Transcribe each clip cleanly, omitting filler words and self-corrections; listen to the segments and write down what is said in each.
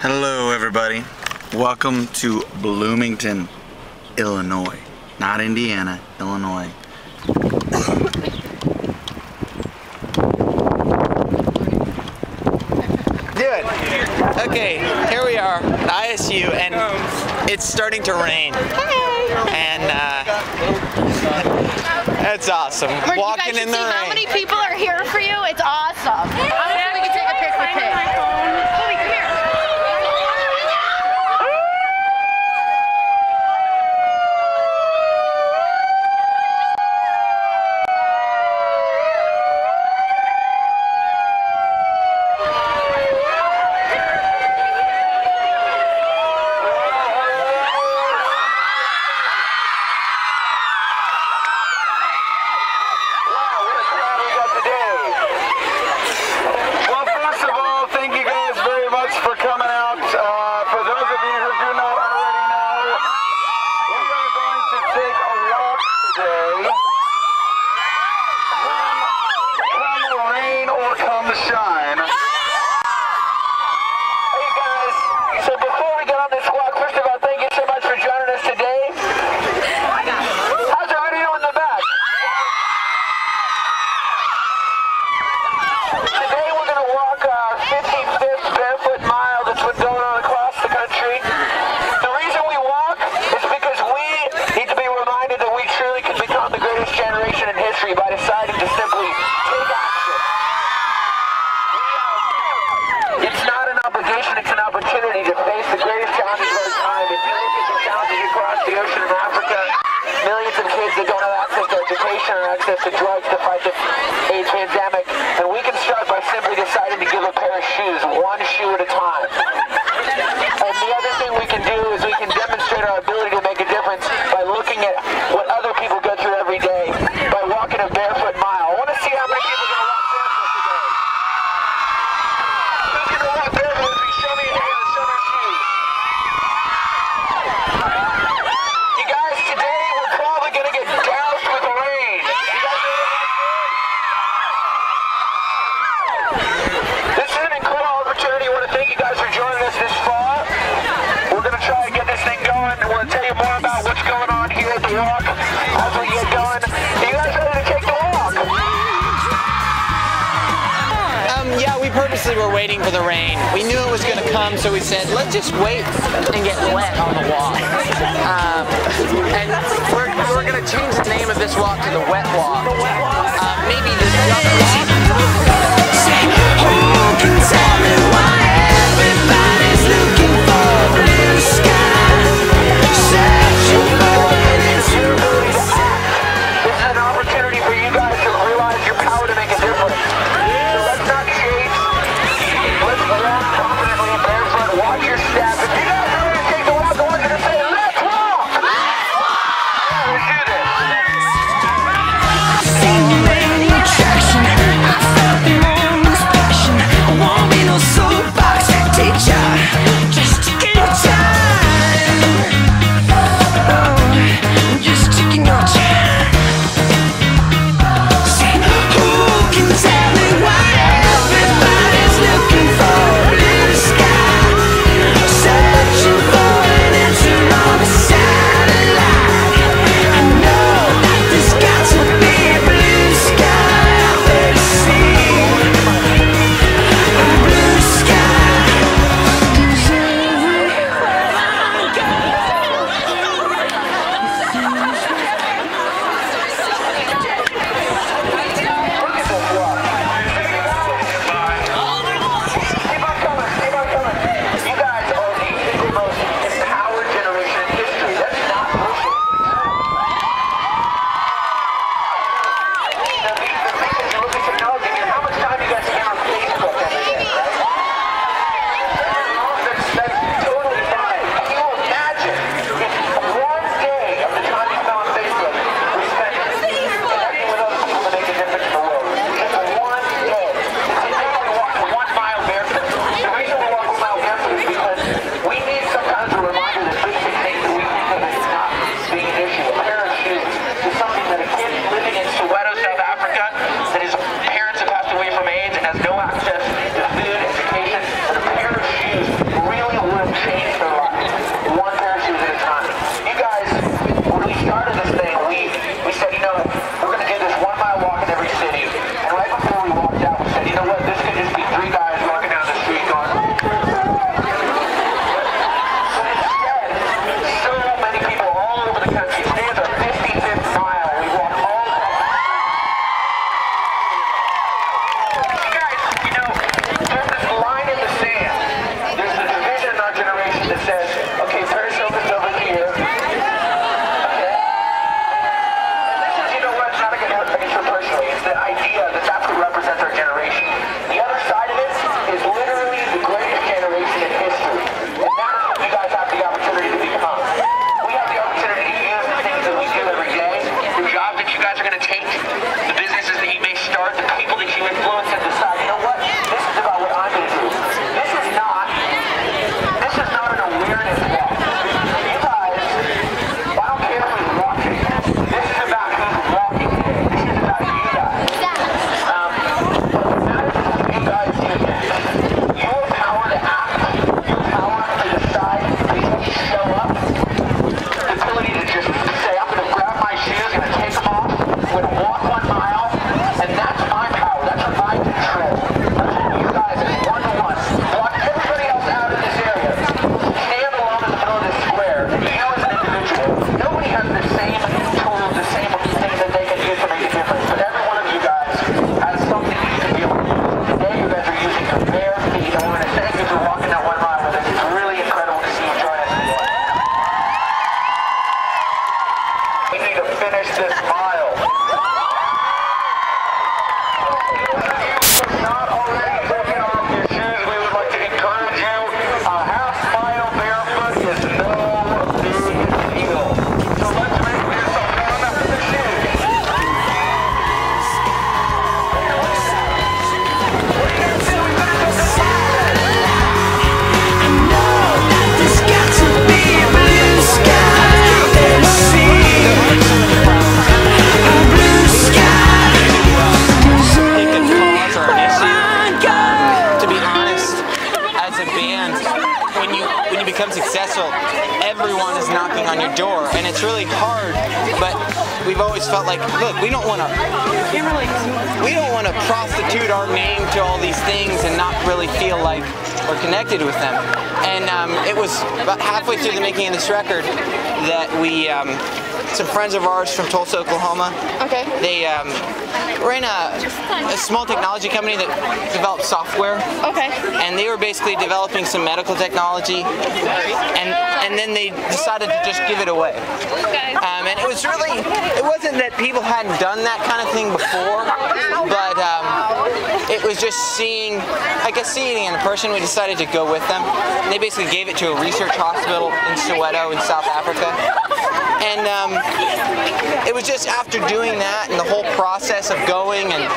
Hello everybody, welcome to Bloomington, Illinois. Not Indiana, Illinois. Do it. Okay, here we are, ISU, and it's starting to rain. And that's awesome. Walking in the rain. How many people are here for you? It's awesome. I'm sure we can take a pic with Pig. Chloe, come here. By deciding to simply take action. It's not an obligation, it's an opportunity to face the greatest challenges of our time. If you look at the challenges across the ocean in Africa, millions of kids that don't have access to education or access to drugs to fight the AIDS pandemic, and we can start by simply deciding to give a pair of shoes, one shoe at a time. And the other thing we can do is we can demonstrate our ability to make a difference by looking at what other people go through every day, by walking a barefoot mile. I want to see how many people are going to walk barefoot today. Who's going to walk barefoot with me? Show me your hands, show me your shoes. You guys, today we're probably going to get doused with rain. You guys know what? This is an incredible opportunity. I want to thank you guys for joining us this far. We're going to try and get this thing going. I want to tell you more about what's going on here at the walk as we get going. Are you guys ready to take the walk? Yeah, we purposely were waiting for the rain. We knew it was going to come, so we said, let's just wait and get wet on the walk. And we're going to change the name of this walk to the Wet Walk. Maybe the Duck Walk. Who can tell me why everybody's looking for blue sky? Searching for an answer. This is an opportunity for you guys to realize your power to make a difference. So let's not chase. Let's walk confidently barefoot. Watch your step. If you guys are ready to take the walk, I want you to say, let's walk! Let's do this. Attraction, I felt the moment's passion. I won't be no soapbox teacher. Just taking your time. Oh, just taking your time. Say, who can tell me why everybody's looking for blue sky? Searching for an answer on the satellite. I know that there's got to be a blue sky out there to see. A blue sky. 'Cause everywhere I go, Keep on coming, keep on coming. You guys are the single most empowered generation in history. That's not bullshit. The thing is, you look at technology and how much time you guys spend on Facebook every day, right? That's totally fine. Can you imagine if one day of the time you spend on Facebook we spent connecting with other people to make a difference in the world? Just one day. Today we walked 1 mile barefoot. The reason we walk 1 mile barefoot is because we need sometimes a reminder that basic things that we think of as not being an issue. A pair of shoes is something that a kid living in Soweto, South Africa personally. It's the idea that that's what represents our generation. The other side of it is literally the greatest generation in history. And that is what you guys have the opportunity to become. We have the opportunity to use the things that we do every day, the job that you guys are going to take, the businesses that you may start, the people that you influence, and decide, you know what, this is about what I'm going to do. This is not an awareness walk. You guys, I don't care who's watching. This is about who's walking. This is about you guys. What matters is what you guys do next. Your power to act, your power to decide, to just show up, the ability to just say, I'm going to grab my shoes, I'm going to take them off, I'm going to walk 1 mile, and that's my power, that's my control. That's what you guys are one-to-one. Block everybody else out in this area. Stand alone in the middle of this square. You as an individual, nobody has the same tools, the same things that they can use to make a difference, but every one of you guys has something you can be able to use. Today you guys are using your bare feet, and we're going to thank you for walking that 1 mile with us. It's really incredible to see you join us today. We need to finish this mile. If you're not already taking off your shoes, we would like to encourage you. A half mile barefoot is no big deal. So let's make this a fun of the shoes. There's got to be a blue sky. Let's see a blue sky. Like a cause or an issue. To be honest, as a band, when you become successful, everyone is knocking on your door, and it's really hard. But we've always felt like, look, we don't want to prostitute our name to all these things and not really feel like we're connected with them. And it was about halfway through the making of this record that we, some friends of ours from Tulsa, Oklahoma, Okay. they were in a small technology company that developed software. Okay. And they were basically developing some medical technology, and then they decided to just give it away. And it was really, it wasn't that people hadn't done that kind of thing before, but it was just seeing it in person. We decided to go with them. And they basically gave it to a research hospital in Soweto in South Africa. And it was just after doing that and the whole process of going and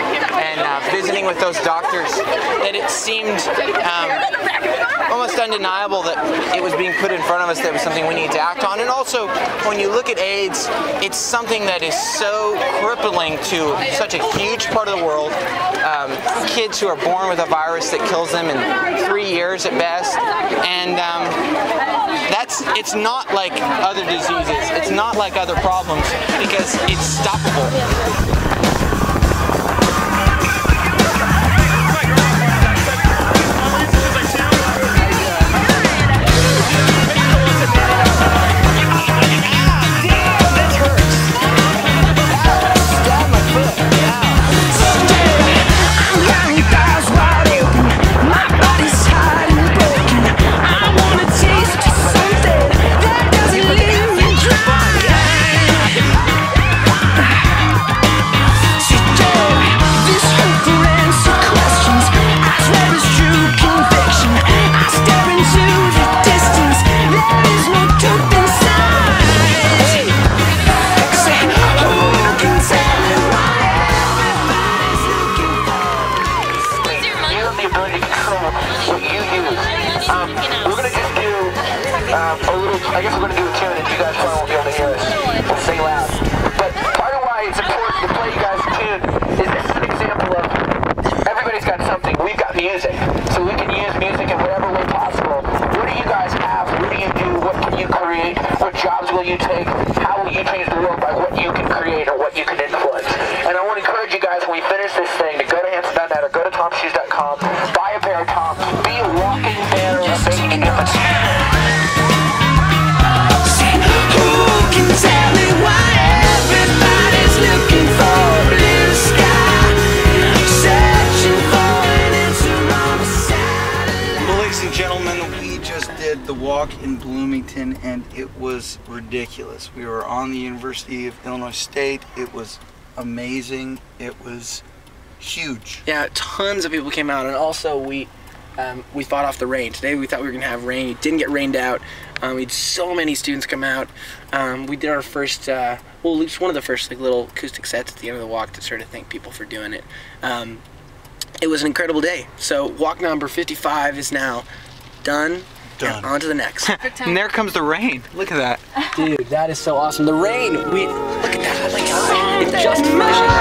visiting with those doctors that it seemed almost undeniable that it was being put in front of us that was something we needed to act on. And also, when you look at AIDS, it's something that is so crippling to such a huge part of the world. Kids who are born with a virus that kills them in 3 years at best. And it's not like other diseases. It's not like other problems because it's stoppable. I guess we're going to do a tune and you guys probably won't be able to hear us. We'll sing loud. But part of why it's important to play you guys a tune is this is an example of everybody's got something. We've got music. So we can use music in whatever way possible. What do you guys have? What do you do? What can you create? What jobs will you take? How will you change the world by what you can create or what you can influence? And I want to encourage you guys when we finish this thing to go to Hanson.net or go to TomShoes.com, buy a pair of Toms, be a walking banner of making a difference. Tell me why everybody's looking for a blue sky, searching for an answer on the satellite. Well, ladies and gentlemen, we just did the walk in Bloomington and it was ridiculous. We were on the University of Illinois State. It was amazing. It was huge. Yeah, tons of people came out, and also we fought off the rain. Today we thought we were gonna have rain. It didn't get rained out. We had so many students come out. We did our first, well, at least one of the first like little acoustic sets at the end of the walk to sort of thank people for doing it. It was an incredible day. So walk number 55 is now done. Done. On to the next. And there comes the rain. Look at that. Dude, that is so awesome. The rain, look at that. Like, it just finished.